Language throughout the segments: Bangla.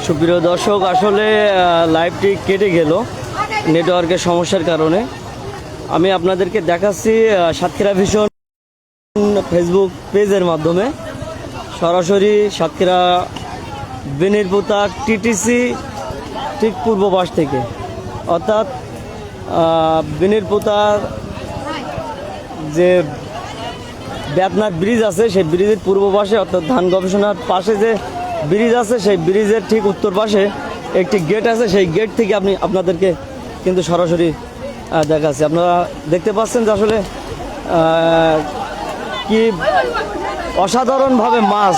সুপ্রিয় দর্শক, আসলে লাইভটি কেটে গেল নেটওয়ার্কের সমস্যার কারণে। আমি আপনাদেরকে দেখাচ্ছি সাতক্ষীরা ভিশন ফেসবুক পেজের মাধ্যমে সরাসরি সাতক্ষীরা বেনিরপুতা টিটিসি ঠিক পূর্ব পাশ থেকে, অর্থাৎ বেনিরপুতার যে বেতনাথ ব্রিজ আছে সেই ব্রিজের পূর্ব পাশে, অর্থাৎ ধান গবেষণার পাশে যে ব্রিজ আছে সেই ব্রিজের ঠিক উত্তর পাশে একটি গেট আছে। সেই গেট থেকে আপনাদেরকে কিন্তু সরাসরি দেখাচ্ছি। আপনারা দেখতে পাচ্ছেন যে আসলে কি অসাধারণভাবে মাছ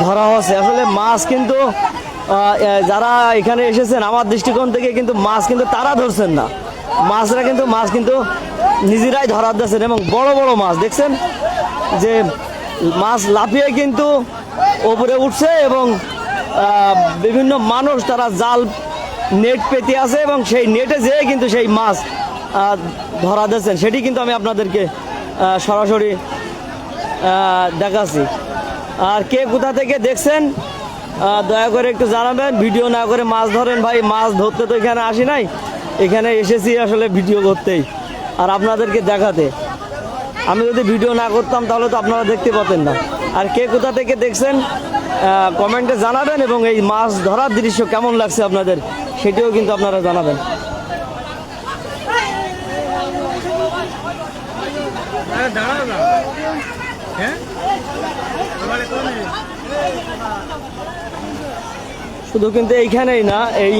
ধরা হচ্ছে। আসলে মাছ কিন্তু যারা এখানে এসেছেন আমার দৃষ্টিকোণ থেকে কিন্তু মাছ কিন্তু তারা ধরছেন না, মাছ কিন্তু নিজেরাই ধরা দিচ্ছেন। এবং বড় বড় মাছ দেখছেন যে মাছ লাফিয়ে কিন্তু ওপরে উঠছে এবং বিভিন্ন মানুষ তারা জাল নেট পেতে আছে এবং সেই নেটে যেয়ে কিন্তু সেই মাছ ধরা দিচ্ছেন। সেটি কিন্তু আমি আপনাদেরকে সরাসরি দেখাচ্ছি। আর কে কোথা থেকে দেখছেন দয়া করে একটু জানাবেন। ভিডিও না করে মাছ ধরেন ভাই, মাছ ধরতে তো এখানে আসি নাই, এখানে এসেছি আসলে ভিডিও করতেই আর আপনাদেরকে দেখাতে। আমি যদি ভিডিও না করতাম তাহলে তো আপনারা দেখতে পাতেন না। আর কে কোথা থেকে দেখছেন কমেন্টে জানাবেন এবং এই মাছ ধরার দৃশ্য কেমন লাগছে আপনাদের সেটিও কিন্তু আপনারা জানাবেন। শুধু কিন্তু এইখানেই না, এই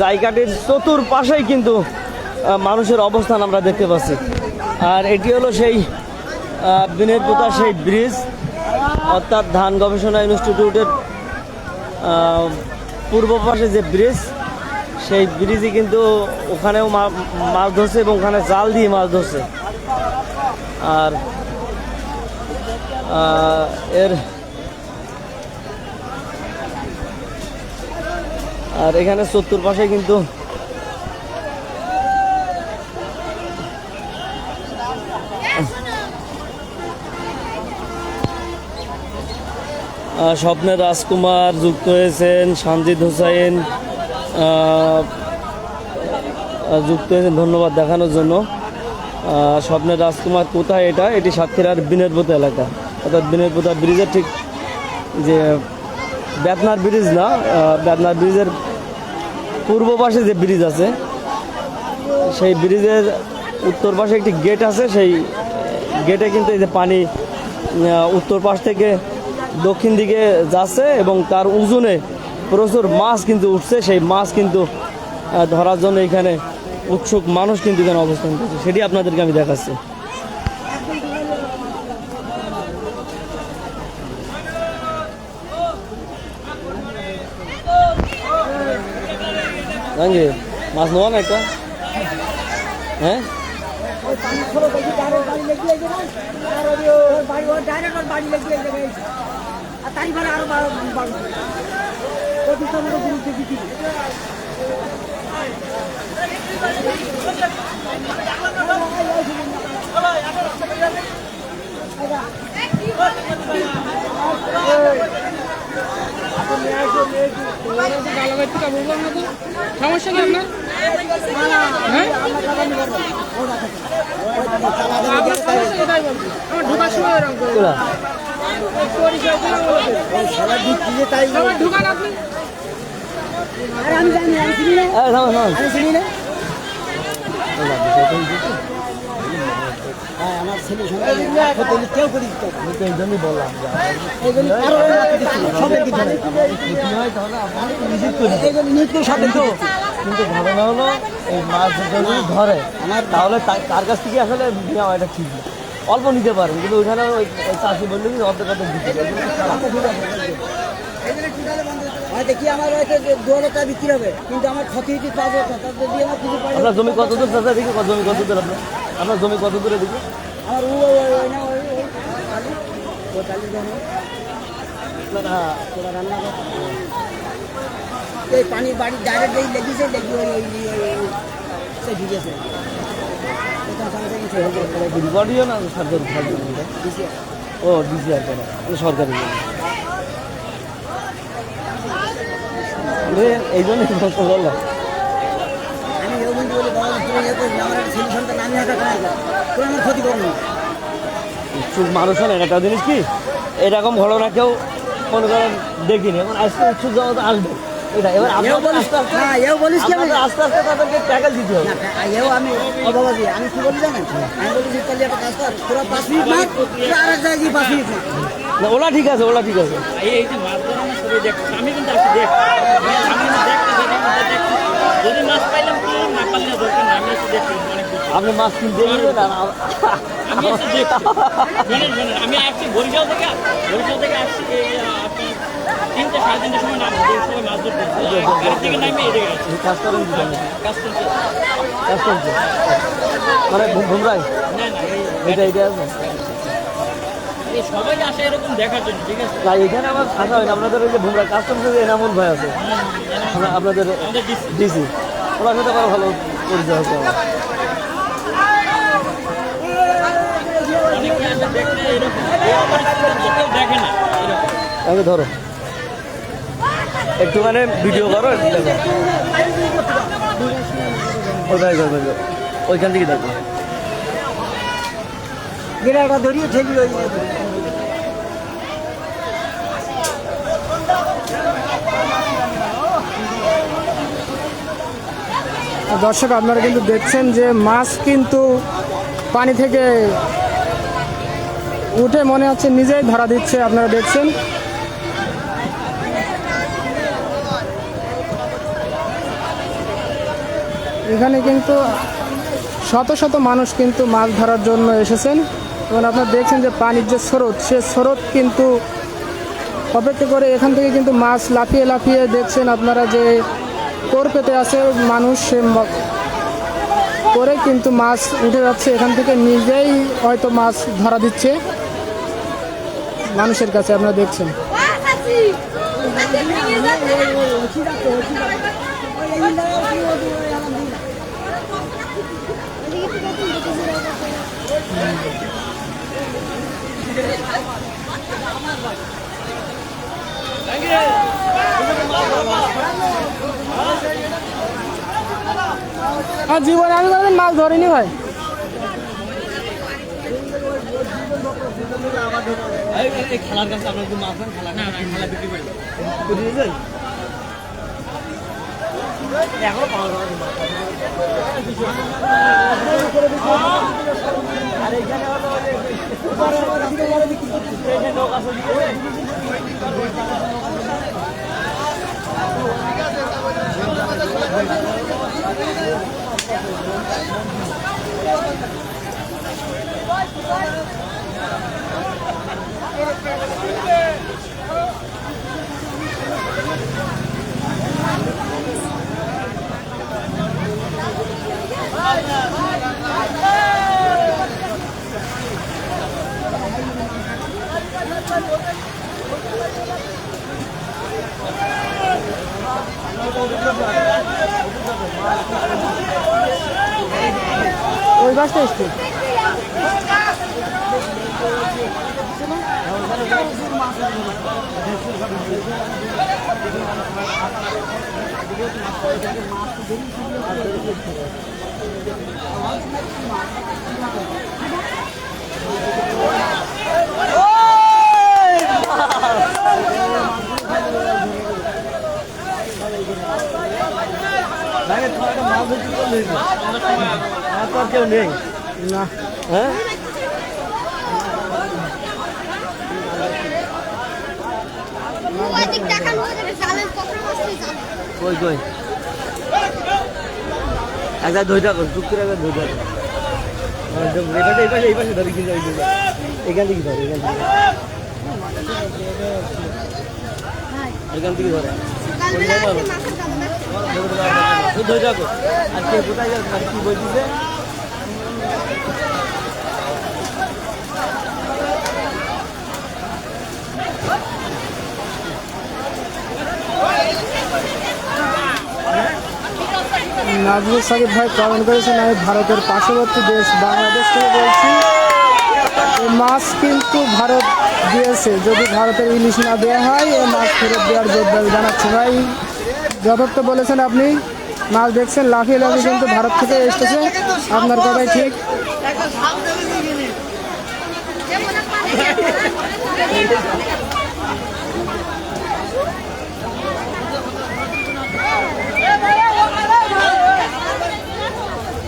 জায়গাটির চতুর্পাশেই কিন্তু মানুষের অবস্থান আমরা দেখতে পাচ্ছি। আর এটি হলো সেই বেনিরপুতা সেই ব্রিজ, অর্থাৎ ধান গবেষণা ইনস্টিটিউটের পূর্ব পাশে যে ব্রিজ, সেই ব্রিজে কিন্তু ওখানেও মাছ ধরছে এবং ওখানে জাল দিয়ে মাছ ধরছে। আর এখানে চতুর্পাশে কিন্তু স্বপ্নের রাজকুমার যুক্ত হয়েছেন, সানজিদ হোসাইন যুক্ত হয়েছেন, ধন্যবাদ দেখানোর জন্য। স্বপ্নের রাজকুমার কোথায়? এটি সাতক্ষীরার বেনিরপুতা এলাকা, অর্থাৎ বেনিরপুতা ব্রিজের ঠিক যে বেতনাথ ব্রিজ না, বেতনাথ ব্রিজের পূর্ব পাশে যে ব্রিজ আছে সেই ব্রিজের উত্তর পাশে একটি গেট আছে। সেই গেটে কিন্তু এই যে পানি উত্তর পাশ থেকে দক্ষিণ দিকে যাচ্ছে এবং তার উজনে প্রচুর মাছ কিন্তু উঠছে। সেই মাছ কিন্তু ধরার জন্য এখানে উৎসুক মানুষ কিন্তু এখানে অবস্থান করছে, সেটি আপনাদেরকে আমি দেখাচ্ছি। মাছ নেওয়া না একটা, হ্যাঁ সমস্যা নেই আমার ছেলে কেউ করে দিতে এই জন্যই বললাম কিন্তু ঘটনা হলো এই মাছ যদি ধরে আমার তাহলে তার কাছ থেকে আসলে নেওয়া এটা ঠিক না, অল্প নিতে পারেন, কিন্তু ওইখানে ওই চাষি বললে কি অর্ধেক দিতে হয়তো কি আমার হয়তো 2,000 টাকা বিক্রি হবে, কিন্তু আমার ক্ষতি হচ্ছে 5,000 টাকা। যদি আমার কিছু পাই। আপনার জমি কত দূর চাষা দেখি, জমি কত দূর আপনার জমি কত দূরে দেখি? আমার রান্না এই পানির বাড়ি ডাইরেক্ট লেগেছে, লেগে সে ভিজেছে। রিপোর্টইও না সরকারি, ও ডিসিআর করা সরকারি। এই জন্যই বললাম আমি এও বন্ধু বলি বাবা তুমি ইয়ে করিস না, আমার একটা ছেলে সন্তান আমি হাতে খাই তোর আমার ক্ষতি করো না। ইচ্ছুক মানুষ হন একটা জিনিস কি এরকম ঘটনা কেউ মনে করেন দেখিনি এখন আজকে ইচ্ছুক জগৎ আসবে এটা এবার এও বলিস না, এও বলিস কি আমি আস্তে আস্তে তাদেরকে ট্যাকেল দিতে হবে এও আমি ও বাবাজি আমি কি বলি জানেন, আমি বলি যে তাহলে একটা কাজ কর তোরা 5 মিনিট মার, তোরা আরেক জায়গায় গিয়ে 5 মিনিট মার। না ওলা ঠিক আছে ওলা ঠিক আছে এই যে মাছ ধরা না সবাই দেখছে, আমি কিন্তু আসি দেখ আমি কিন্তু দেখতে যদি মাছ পাইলাম কি না পারলে দরকার না, আমি এসে দেখছি অনেক কিছু। আপনি মাছ কিনতে নেবেন আর আমি এসে দেখছি শোনেন, আমি আসছি বরিশাল থেকে আসছি এই আপনি 3টে 3:30টার সময় নামবো, এই সময় মাছ ধরতে গাড়ি থেকে নামে এই জায়গায় আসছি কাজ করেন কি জানেন? কাজ করতে। কাজ করছে মানে ঘুমরাই না এটা এটা আছে এই সবাই আসে এরকম দেখার জন্য, ঠিক আছে। তাই এখানে আমার আসা হয় না আপনাদের ওই যে ভুমরা কাস্টমস এনামুল ভাই আছে আপনাদের আমাদের ডিসি ওনার সাথে আবার ভালো পরিচয় হচ্ছে আমার অনেকে আসে দেখতে এরকম, কেউ দেখে না এরকম। আগে ধরো একটুখানি ভিডিও করো দেখো ওইখান থেকে দেখো গিরাটা ধরিয়ে ঠেলি ওই দর্শক আপনারা কিন্তু দেখছেন যে মাছ কিন্তু পানি থেকে উঠে মনে হচ্ছে নিজেই ধরা দিচ্ছে, আপনারা দেখছেন। এখানে কিন্তু শত শত মানুষ কিন্তু মাছ ধরার জন্য এসেছেন এবং আপনারা দেখছেন যে পানির যে স্রোত সে স্রোত কিন্তু অপেক্ষা করে এখান থেকে কিন্তু মাছ লাফিয়ে লাফিয়ে দেখছেন আপনারা যে কোর পেতে আছে মানুষ সে করে কিন্তু মাছ উঠে যাচ্ছে এখান থেকে, নিজেই হয়তো মাছ ধরা দিচ্ছে মানুষের কাছে, আপনারা দেখছেন। আর জীবনে আমি কোনোদিন মাছ ধরিনি ভাই। খেলার কাছে আপনার কি মাছ খেলা না খেলা বিক্রি করি এখনো পাওয়া যাবে আর এখানে লোক আছে ওই বাসটা এসছে কেউ নেই না। হ্যাঁ কই কই একদম ধৈর্য কর চুপ করে একদম ধৈর্য কর এই পাশে ধরি কিন্তু এখান থেকে ধরে এখান থেকে ধরে ধৈর্য কর আর কে কোথায় যাচ্ছে আর কি বলছিস নাজমুল সাকিব ভাই কমেন্ট করেছেন, আমি ভারতের পার্শ্ববর্তী দেশ বাংলাদেশ থেকে বলছি, এই মাছ কিন্তু ভারত দিয়েছে, যদি ভারতের ইলিশ না দেওয়া হয় এই মাছ ফেরত দেওয়ার জোর দাবি জানাচ্ছে ভাই। যথার্থ বলেছেন আপনি। মাছ দেখছেন লাফিয়ে লাফিয়ে কিন্তু ভারত থেকে এসেছে, আপনার কথাই ঠিক।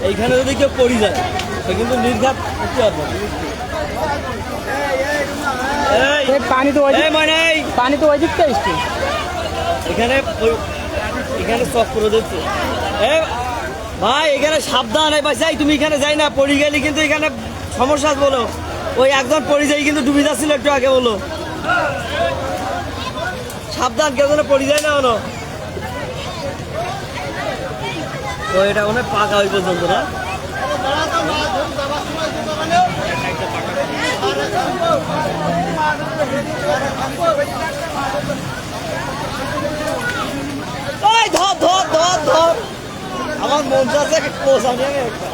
এইখানে যদি কেউ পড়ে যায় সে কিন্তু নির্ঘাত করতে পারবে না। এই পানি তো ওই এই মানে এই পানি তো ওই দিকটা এসছে। এখানে এখানে চক করে দিচ্ছে। এ ভাই এখানে সাবধান, এই বাসাই তুমি এখানে যাই না, পড়ে গেলে কিন্তু এখানে সমস্যা আছে বলো। ওই একজন পড়ে যাই কিন্তু ডুবে যাচ্ছিল একটু আগে, বলো সাবধান, কেউ যেন পড়ে যায় না বলো। তো এটা অনেক পাকা ওই পর্যন্ত না। ওই ধর ধর ধর ধর, আমার মন চাচ্ছে কোচ আমি একটা।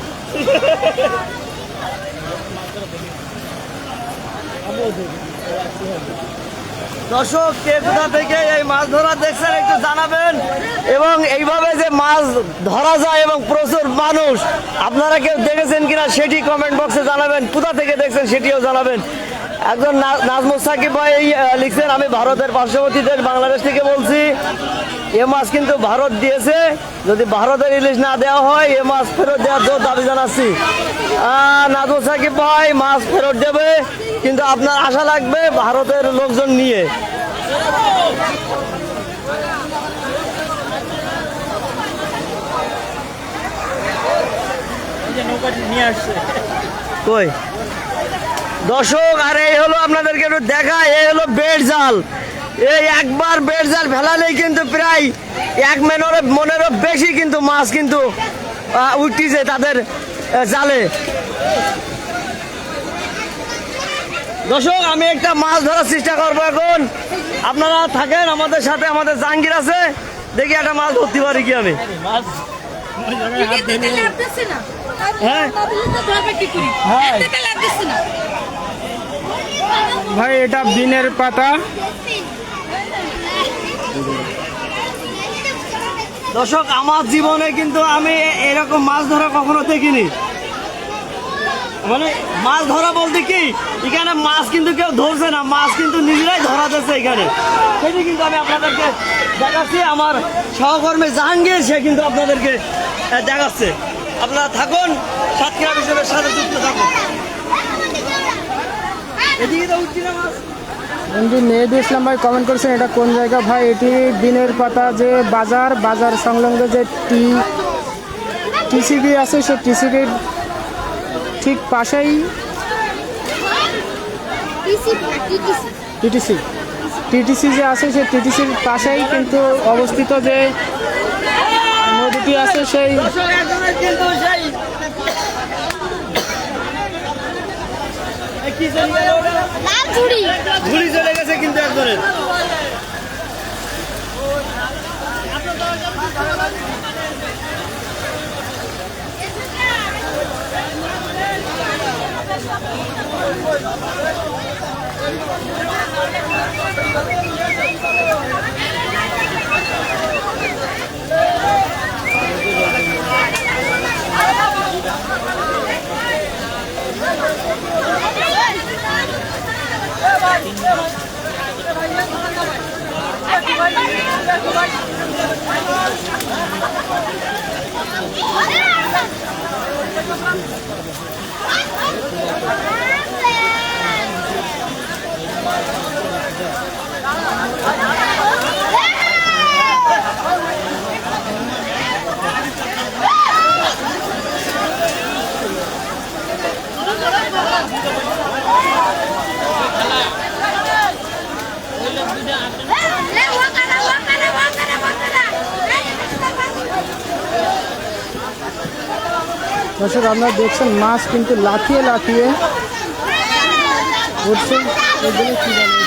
দর্শক কে কোথা থেকে এই মাছ ধরা দেখছেন একটু জানাবেন, এবং এইভাবে যে মাছ ধরা যায় এবং প্রচুর মানুষ, আপনারা কেউ দেখেছেন কিনা সেটি কমেন্ট বক্সে জানাবেন, কোথা থেকে দেখছেন সেটিও জানাবেন। একজন নাজমুল সাকিব ভাই লিখছেন, আমি ভারতের পার্শ্ববর্তী দেশ বাংলাদেশ থেকে বলছি, এ মাছ কিন্তু ভারত দিয়েছে, যদি ভারতের ইলিশ না দেওয়া হয় এ মাছ ফেরত দেওয়ার জন্য দাবি জানাচ্ছি। নাজমুল সাকিব ভাই মাছ ফেরত দেবে, কিন্তু আপনার আশা লাগবে ভারতের লোকজন নিয়ে। নৌকাটি নিয়ে আসছে কই দর্শক, আর এই হলো আপনাদেরকে একটু দেখা, এই হলো বেড় জাল। এই একবার বেড় জাল ফেলালেই কিন্তু প্রায় 1 মনেরও বেশি কিন্তু মাছ কিন্তু উঠতেছে তাদের জালে। দর্শক আমি একটা মাছ ধরার চেষ্টা করবো এখন, আপনারা থাকেন আমাদের সাথে, আমাদের জাহাঙ্গীর আছে, দেখি একটা মাছ ধরতে পারি কি আমি। মাছ ওই জায়গায় হাত ধরে হ্যাঁ হ্যাঁ ভাই, এটা বিনের পাতা। দর্শক আমার জীবনে কিন্তু আমি এরকম মাছ ধরা কখনো দেখিনি। মানে মাছ ধরা বলতে কি, এখানে মাছ কিন্তু কেউ ধরছে না, মাছ কিন্তু নিজেরাই ধরা দিচ্ছে এখানে, সেটি কিন্তু আমি আপনাদেরকে দেখাচ্ছি। আমার সহকর্মী জাহাঙ্গীর সে কিন্তু আপনাদেরকে দেখাচ্ছে। আপনারা থাকুন, সাতক্ষীরা বিষয়ের সাথে যুক্ত থাকুন। এদিকে তো উঠছি না মাছ। বন্ধু মেহেদি ইসলাম ভাই কমেন্ট করেছেন, এটা কোন জায়গা ভাই? এটি বিনের পাতা যে বাজার সংলগ্ন যে টিসিবি আছে, সে টিসিবির ঠিক পাশেই টিটিসি যে আছে, সে টিটিসির পাশেই কিন্তু অবস্থিত যে নদীটি আছে, সেই ঘুড়ি চলে গেছে কিন্তু একজনের। দর্শক আপনারা দেখছেন মাছ কিন্তু লাফিয়ে লাফিয়ে উঠছে। এগুলো কি বলে?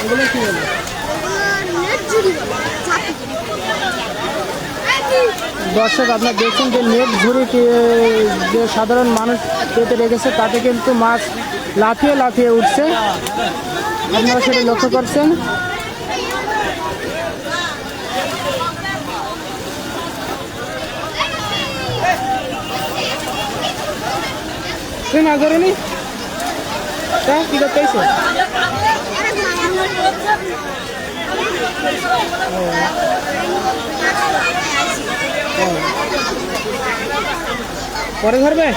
এগুলো কি বলে? দর্শক আপনারা দেখছেন যে নেট ঝুড়ি যে সাধারণ মানুষ পেতে রেখেছে, তাতে কিন্তু মাছ লাফিয়ে লাফিয়ে উঠছে, আপনারা সেটা লক্ষ্য করছেন। তুমি মাছ ধরোনি? তা কি করতে এসো? পরে ধরবে?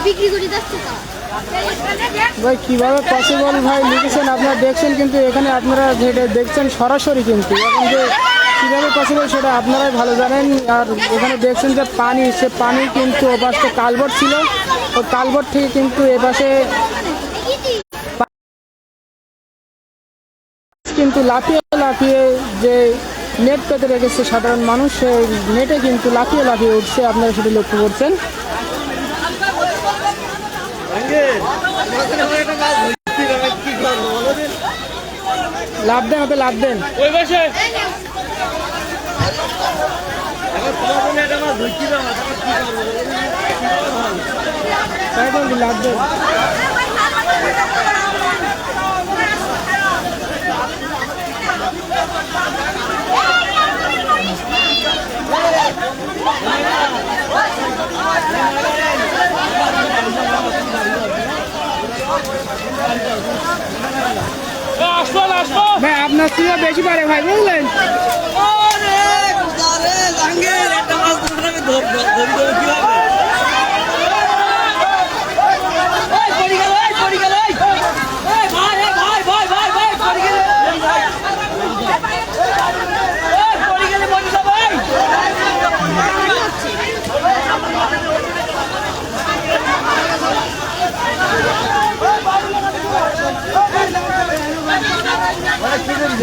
বিক্রি করে যাচ্ছে তো ভাই কিভাবে পসিবল ভাই লিখেছেন আপনারা দেখছেন, কিন্তু এখানে আপনারা যেটা দেখছেন সরাসরি, কিন্তু এখন যে কীভাবে পসিবল সেটা আপনারাই ভালো জানেন। আর এখানে দেখছেন যে পানি, সে পানি কিন্তু ওপাশে কালভার্ট ছিল, ও কালভার্ট থেকে কিন্তু এপাশে কিন্তু লাফিয়ে লাফিয়ে যে নেট পেতে রেখেছে সাধারণ মানুষ, সেই নেটে কিন্তু লাফিয়ে লাফিয়ে উঠছে, আপনারা সেটা লক্ষ্য করছেন। লাভ দেন, ওতে লাভ দেন। ওই পাশে তাই তো লাভ দেন। আসবো আসবো। ভাই আপনার স্ত্রীরা বেশি পারে ভাই, বুঝলেন?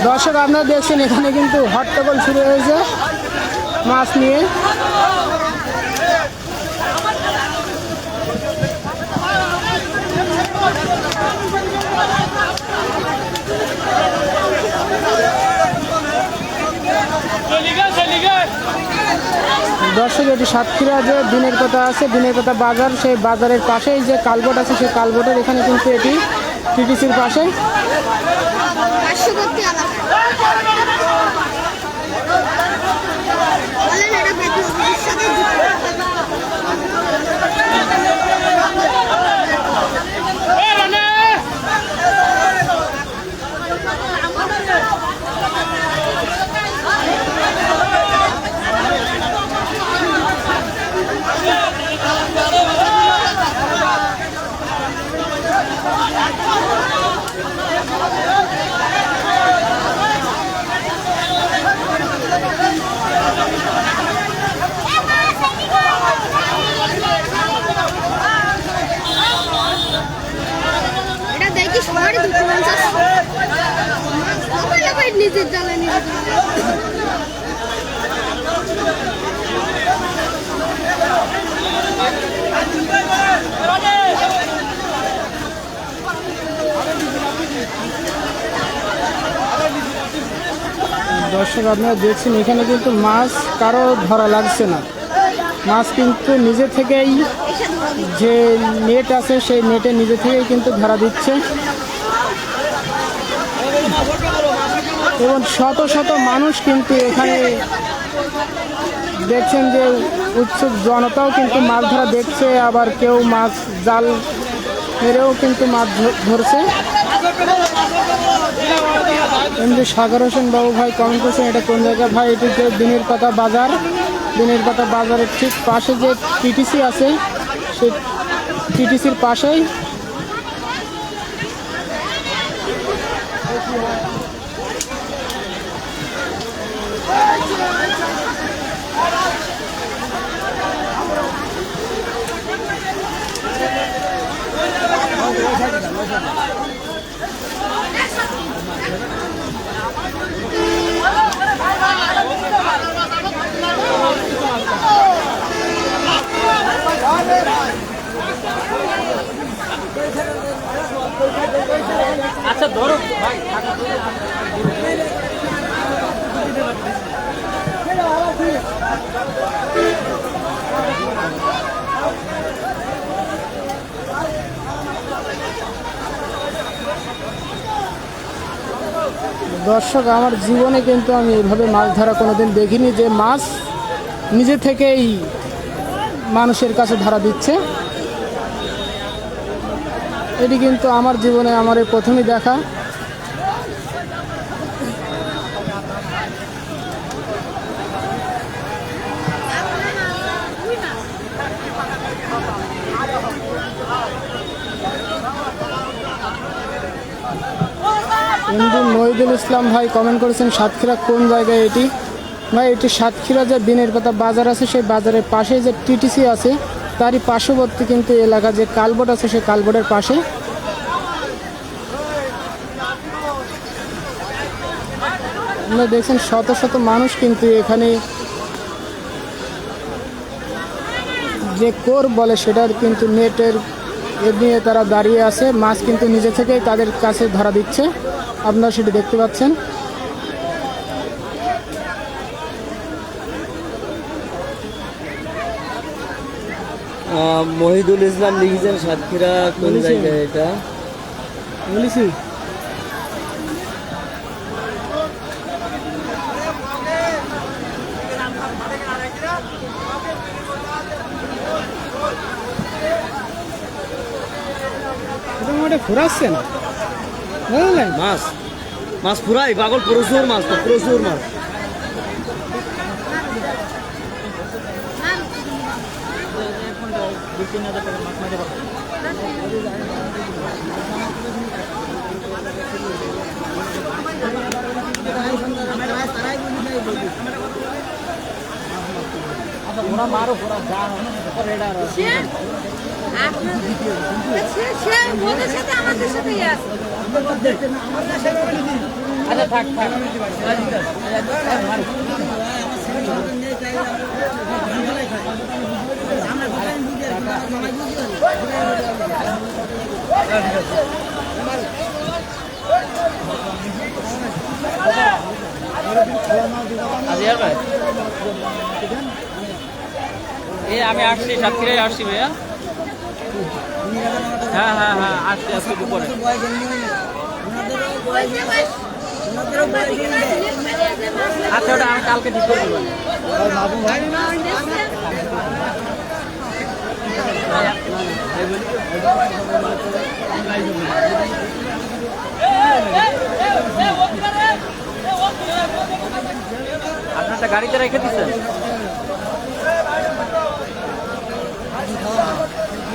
দর্শক আপনারা দেখছেন এখানে কিন্তু হট্টগোল শুরু হয়েছে মাছ নিয়ে। দর্শক এটি সাতক্ষীরা যে দিনের কথা আছে, দিনের কথা বাজার, সেই বাজারের পাশেই যে কালভার্ট আছে, সেই কালভার্টের এখানে কিন্তু এটি টিটিসির পাশে। পার্শ্ববর্তী এলাকা বলেন এটা বেতন অফিসের সাথে এটা দেখি সবার দুটো মানুষ আসছে নিজের জ্বালা নিজের দর্শক আপনারা দেখছেন এখানে কিন্তু মাছ কারো ধরা লাগছে না, মাছ কিন্তু নিজে থেকেই যে নেট আছে সেই নেটে নিজে থেকেই কিন্তু ধরা দিচ্ছে, এবং শত শত মানুষ কিন্তু এখানে দেখছেন যে উৎসুক জনতাও কিন্তু মাছ ধরা দেখছে, আবার কেউ মাছ জাল মেরেও কিন্তু মাছ ধরছে। এমনি সাগর হোসেন বাবু ভাই কমেন্ট করছেন এটা কোন জায়গা ভাই? এটি যে দিনের কথা বাজার, দিনের কথা বাজারের ঠিক পাশে যে টিটিসি আছে সেই টিটিসির পাশেই। আচ্ছা ধরো ভাই। দর্শক আমার জীবনে কিন্তু আমি এইভাবে মাছ ধরা কোনোদিন দেখিনি, যে মাছ নিজে থেকেই মানুষের কাছে ধরা দিচ্ছে। এটি কিন্তু আমার জীবনে আমার এই প্রথমই দেখা। হিন্দু নহিদুল ইসলাম ভাই কমেন্ট করেছেন সাতক্ষীরা কোন জায়গায় এটি? ভাই এটি সাতক্ষীরা যে বিনের পাতা বাজার আছে সেই বাজারের পাশে যে টিটিসি আছে তারই পার্শ্ববর্তী কিন্তু এলাকা, যে কালবোর্ড আছে সেই কালবোর্ডের পাশে। আপনারা দেখছেন শত শত মানুষ কিন্তু এখানে যে কোর বলে সেটার কিন্তু নেটের এ নিয়ে তারা দাঁড়িয়ে আছে। মাছ কিন্তু নিজে থেকেই তাদের কাছে ধরা দিচ্ছে, আপনারা সেটি দেখতে পাচ্ছেন। মহিদুল ইসলাম লিখেছেন সাতক্ষীরা কোন জায়গায় এটা? বলেছি ফুরাচ্ছেন বুঝলেন? মাছ মাছ পুরাই পাগল, প্রচুর মাছ তো, প্রচুর মাছ। ওদের সাথে আমাদের সাথেই আছে। আচ্ছা থাক থাক। আজিয়ার ভাই, আমি আসছি, সাতক্ষীরায় আসছি ভাইয়া। হ্যাঁ হ্যাঁ হ্যাঁ, আসছি আজকে দুপুরে। আচ্ছা, ওটা আমি কালকে ঠিক করে দেবো। আপনারটা গাড়িতে রেখে দিচ্ছেন?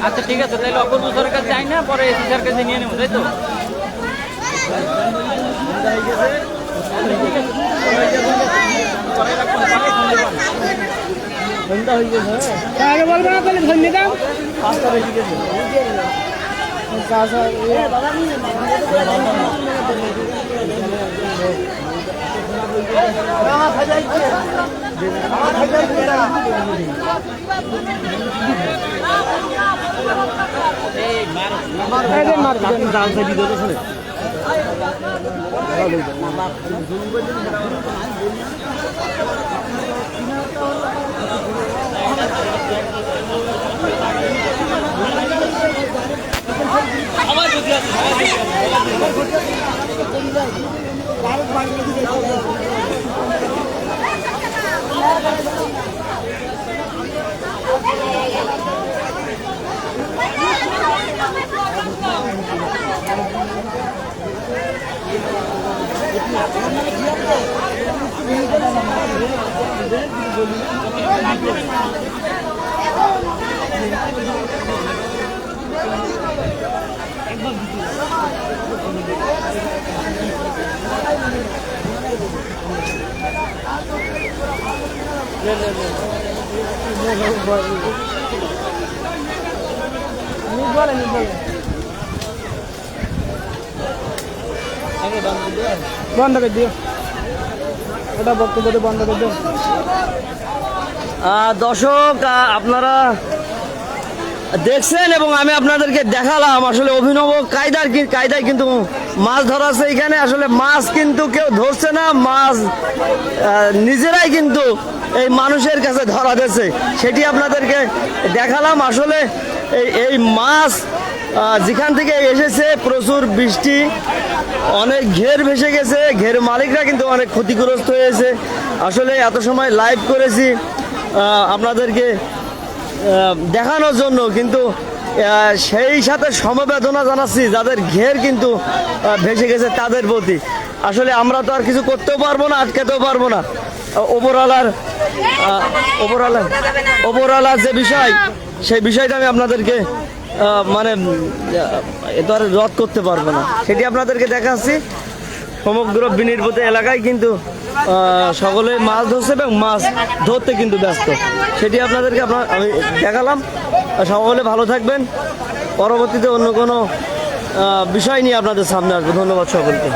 আচ্ছা ঠিক আছে, তাহলে অপূর্ব সরকার যাই না, পরে এসি স্যার কাছে নিয়ে নেবো, তাই তো? আগে বলবো না তাহলে ধন্যবাদ। বন্ধ করে দিও, ওটা বক্তব্য বন্ধ করে দিও। দর্শক, আপনারা দেখছেন এবং আমি আপনাদেরকে দেখালাম আসলে অভিনব কায়দায় কিন্তু মাছ ধরা আছে এখানে। আসলে মাছ কিন্তু কেউ ধরছে না, মাছ নিজেরাই কিন্তু এই মানুষের কাছে ধরা দিয়েছে, সেটি আপনাদেরকে দেখালাম। আসলে এই মাছ যেখান থেকে এসেছে, প্রচুর বৃষ্টি, অনেক ঘের ভেসে গেছে, ঘের মালিকরা কিন্তু অনেক ক্ষতিগ্রস্ত হয়েছে। আসলে এত সময় লাইভ করেছি, আপনাদেরকে দেখানোর জন্য, কিন্তু সেই সাথে সমবেদনা জানাচ্ছি যাদের ঘের কিন্তু ভেসে গেছে তাদের প্রতি। আসলে আমরা তো আর কিছু করতেও পারবো না, আটকাতেও পারবো না। ওপরওয়ালার যে বিষয়, সেই বিষয়টা আমি আপনাদেরকে মানে এ তো আর রদ করতে পারবো না, সেটি আপনাদেরকে দেখাচ্ছি। সমগ্র বিনির্ভূত এলাকায় কিন্তু সকলে মাছ ধরছে এবং মাছ ধরতে কিন্তু ব্যস্ত, সেটি আপনাদেরকে আমি দেখালাম। সকলে ভালো থাকবেন, পরবর্তীতে অন্য কোনো বিষয় নিয়ে আপনাদের সামনে আসবো। ধন্যবাদ সকলকে।